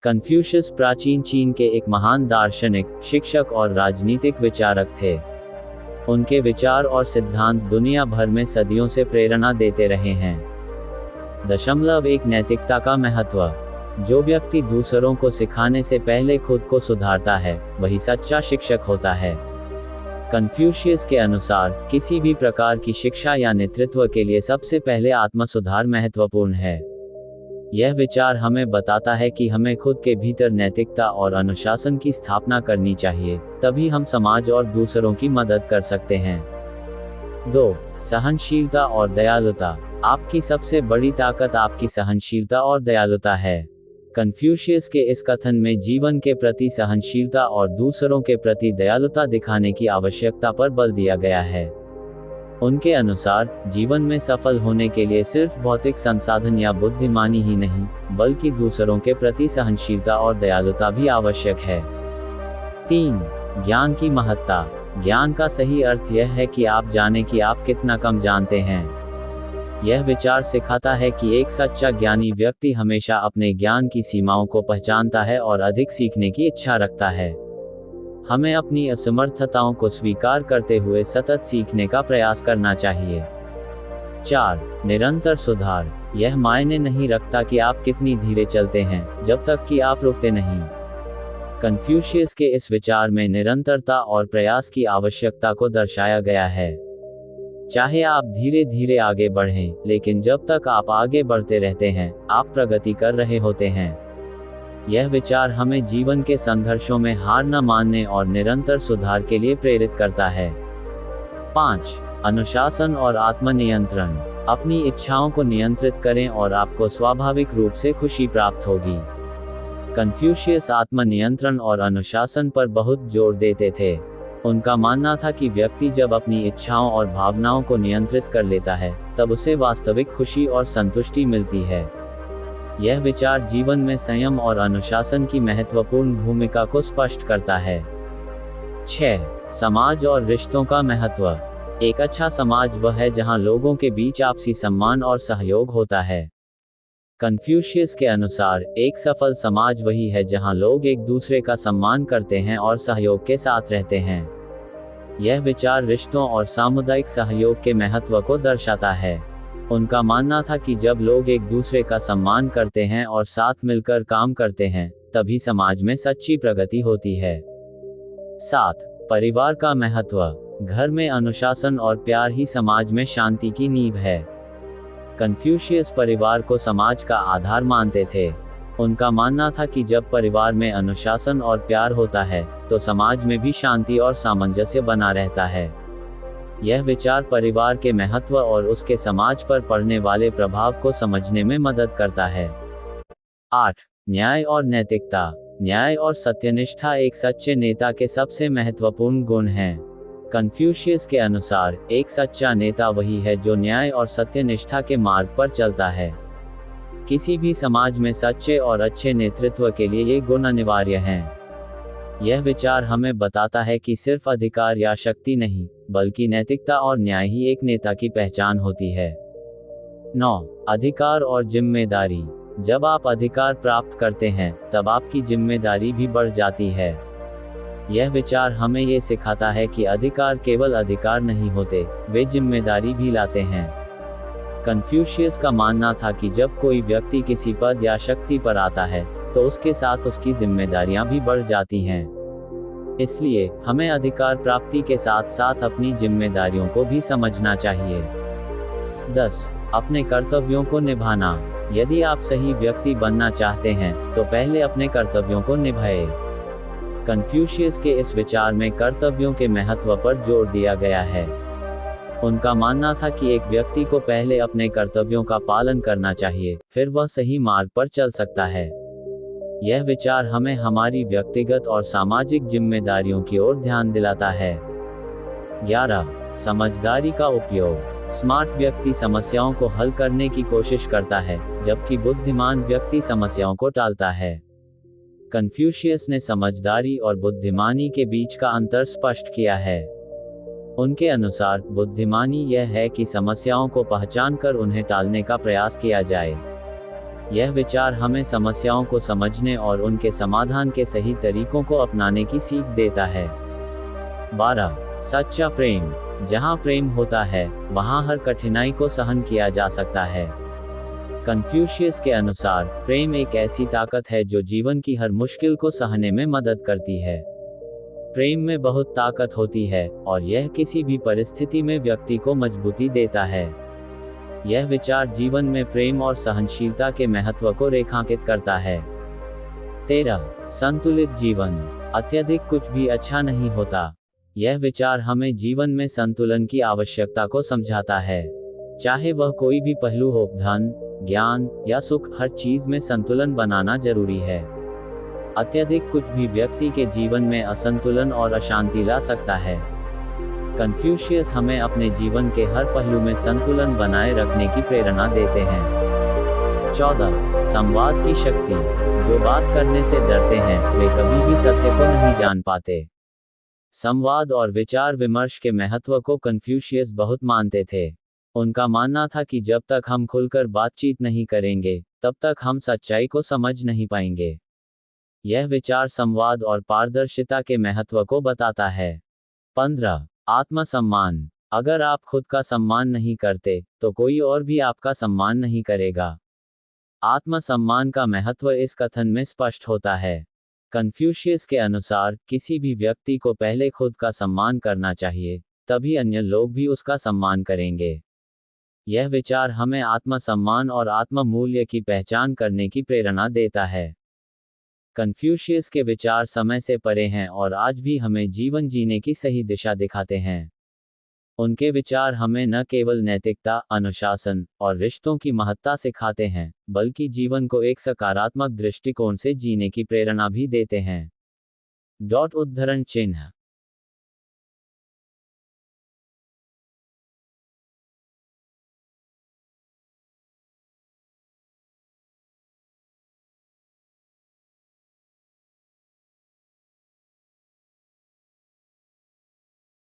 Confucius प्राचीन चीन के एक महान दार्शनिक, शिक्षक और राजनीतिक विचारक थे। उनके विचार और सिद्धांत दुनिया भर में सदियों से प्रेरणा देते रहे हैं। 1 नैतिकता का महत्व। जो व्यक्ति दूसरों को सिखाने से पहले खुद को सुधारता है, वही सच्चा शिक्षक होता है। कन्फ्यूशियस के अनुसार किसी भी प्रकार की शिक्षा या नेतृत्व के लिए सबसे पहले आत्म सुधार महत्वपूर्ण है। यह विचार हमें बताता है कि हमें खुद के भीतर नैतिकता और अनुशासन की स्थापना करनी चाहिए, तभी हम समाज और दूसरों की मदद कर सकते हैं। 2. सहनशीलता और दयालुता। आपकी सबसे बड़ी ताकत आपकी सहनशीलता और दयालुता है। कन्फ्यूशियस के इस कथन में जीवन के प्रति सहनशीलता और दूसरों के प्रति दयालुता दिखाने की आवश्यकता पर बल दिया गया है। उनके अनुसार जीवन में सफल होने के लिए सिर्फ भौतिक संसाधन या बुद्धिमानी ही नहीं, बल्कि दूसरों के प्रति सहनशीलता और दयालुता भी आवश्यक है। 3. ज्ञान की महत्ता। ज्ञान का सही अर्थ यह है कि आप जानें कि आप कितना कम जानते हैं। यह विचार सिखाता है कि एक सच्चा ज्ञानी व्यक्ति हमेशा अपने ज्ञान की सीमाओं को पहचानता है और अधिक सीखने की इच्छा रखता है। हमें अपनी असमर्थताओं को स्वीकार करते हुए सतत सीखने का प्रयास करना चाहिए। 4. निरंतर सुधार। यह मायने नहीं रखता कि आप कितनी धीरे चलते हैं, जब तक कि आप रुकते नहीं। कन्फ्यूशियस के इस विचार में निरंतरता और प्रयास की आवश्यकता को दर्शाया गया है। चाहे आप धीरे धीरे आगे बढ़ें, लेकिन जब तक आप आगे बढ़ते रहते हैं, आप प्रगति कर रहे होते हैं। यह विचार हमें जीवन के संघर्षों में हार न मानने और निरंतर सुधार के लिए प्रेरित करता है। 5. अनुशासन और आत्मनियंत्रण। अपनी इच्छाओं को नियंत्रित करें और आपको स्वाभाविक रूप से खुशी प्राप्त होगी। कन्फ्यूशियस आत्मनियंत्रण और अनुशासन पर बहुत जोर देते थे। उनका मानना था कि व्यक्ति जब अपनी इच्छाओं और भावनाओं को नियंत्रित कर लेता है, तब उसे वास्तविक खुशी और संतुष्टि मिलती है। यह विचार जीवन में संयम और अनुशासन की महत्वपूर्ण भूमिका को स्पष्ट करता है। 6. समाज और रिश्तों का महत्व। एक अच्छा समाज वह है जहां लोगों के बीच आपसी सम्मान और सहयोग होता है। कन्फ्यूशियस के अनुसार एक सफल समाज वही है जहां लोग एक दूसरे का सम्मान करते हैं और सहयोग के साथ रहते हैं। यह विचार रिश्तों और सामुदायिक सहयोग के महत्व को दर्शाता है। उनका मानना था कि जब लोग एक दूसरे का सम्मान करते हैं और साथ मिलकर काम करते हैं, तभी समाज में सच्ची प्रगति होती है। 7. परिवार का महत्व। घर में अनुशासन और प्यार ही समाज में शांति की नींव है। कन्फ्यूशियस परिवार को समाज का आधार मानते थे। उनका मानना था कि जब परिवार में अनुशासन और प्यार होता है, तो समाज में भी शांति और सामंजस्य बना रहता है। यह विचार परिवार के महत्व और उसके समाज पर पड़ने वाले प्रभाव को समझने में मदद करता है। 8. न्याय और नैतिकता। न्याय और सत्यनिष्ठा एक सच्चे नेता के सबसे महत्वपूर्ण गुण हैं। कन्फ्यूशियस के अनुसार एक सच्चा नेता वही है जो न्याय और सत्यनिष्ठा के मार्ग पर चलता है। किसी भी समाज में सच्चे और अच्छे नेतृत्व के लिए ये गुण अनिवार्य हैं। यह विचार हमें बताता है कि सिर्फ अधिकार या शक्ति नहीं, बल्कि नैतिकता और न्याय ही एक नेता की पहचान होती है। 9. अधिकार और जिम्मेदारी। जब आप अधिकार प्राप्त करते हैं, तब आपकी जिम्मेदारी भी बढ़ जाती है। यह विचार हमें ये सिखाता है कि अधिकार केवल अधिकार नहीं होते, वे जिम्मेदारी भी लाते हैं। कन्फ्यूशियस का मानना था कि जब कोई व्यक्ति किसी पद या शक्ति पर आता है, तो उसके साथ उसकी जिम्मेदारियां भी बढ़ जाती हैं। इसलिए हमें अधिकार प्राप्ति के साथ साथ अपनी जिम्मेदारियों को भी समझना चाहिए। 10. अपने कर्तव्यों को निभाना। यदि आप सही व्यक्ति बनना चाहते हैं, तो पहले अपने कर्तव्यों को निभाएं। कन्फ्यूशियस के इस विचार में कर्तव्यों के महत्व पर जोर दिया गया है। उनका मानना था कि एक व्यक्ति को पहले अपने कर्तव्यों का पालन करना चाहिए, फिर वह सही मार्ग पर चल सकता है। यह विचार हमें हमारी व्यक्तिगत और सामाजिक जिम्मेदारियों की ओर ध्यान दिलाता है। 11. समझदारी का उपयोग। स्मार्ट व्यक्ति समस्याओं को हल करने की कोशिश करता है, जबकि बुद्धिमान व्यक्ति समस्याओं को टालता है। कन्फ्यूशियस ने समझदारी और बुद्धिमानी के बीच का अंतर स्पष्ट किया है। उनके अनुसार बुद्धिमानी यह है कि समस्याओं को पहचानकर उन्हें टालने का प्रयास किया जाए। यह विचार हमें समस्याओं को समझने और उनके समाधान के सही तरीकों को अपनाने की सीख देता है। 12. सच्चा प्रेम। जहाँ प्रेम होता है, वहाँ हर कठिनाई को सहन किया जा सकता है। कन्फ्यूशियस के अनुसार, प्रेम एक ऐसी ताकत है जो जीवन की हर मुश्किल को सहने में मदद करती है। प्रेम में बहुत ताकत होती है, और यह किसी भी परिस्थिति में व्यक्ति को मजबूती देता है। यह विचार जीवन में प्रेम और सहनशीलता के महत्व को रेखांकित करता है। 13. संतुलित जीवन। अत्यधिक कुछ भी अच्छा नहीं होता। यह विचार हमें जीवन में संतुलन की आवश्यकता को समझाता है। चाहे वह कोई भी पहलू हो, धन, ज्ञान या सुख, हर चीज में संतुलन बनाना जरूरी है। अत्यधिक कुछ भी व्यक्ति के जीवन में असंतुलन और अशांति ला सकता है। कन्फ्यूशियस हमें अपने जीवन के हर पहलू में संतुलन बनाए रखने की प्रेरणा देते हैं। 14. संवाद की शक्ति। जो बात करने से डरते हैं, वे कभी भी सत्य को नहीं जान पाते। संवाद और विचार विमर्श के महत्व को कन्फ्यूशियस बहुत मानते थे। उनका मानना था कि जब तक हम खुलकर बातचीत नहीं करेंगे, तब तक हम सच्चाई को समझ नहीं पाएंगे। यह विचार संवाद और पारदर्शिता के महत्व को बताता है। 15. आत्मसम्मान। अगर आप खुद का सम्मान नहीं करते, तो कोई और भी आपका सम्मान नहीं करेगा। आत्मसम्मान का महत्व इस कथन में स्पष्ट होता है। कन्फ्यूशियस के अनुसार, किसी भी व्यक्ति को पहले खुद का सम्मान करना चाहिए, तभी अन्य लोग भी उसका सम्मान करेंगे। यह विचार हमें आत्मसम्मान और आत्म मूल्य की पहचान करने की प्रेरणा देता है। कन्फ्यूशियस के विचार समय से परे हैं और आज भी हमें जीवन जीने की सही दिशा दिखाते हैं। उनके विचार हमें न केवल नैतिकता, अनुशासन और रिश्तों की महत्ता सिखाते हैं, बल्कि जीवन को एक सकारात्मक दृष्टिकोण से जीने की प्रेरणा भी देते हैं। उद्धरण चिन्ह।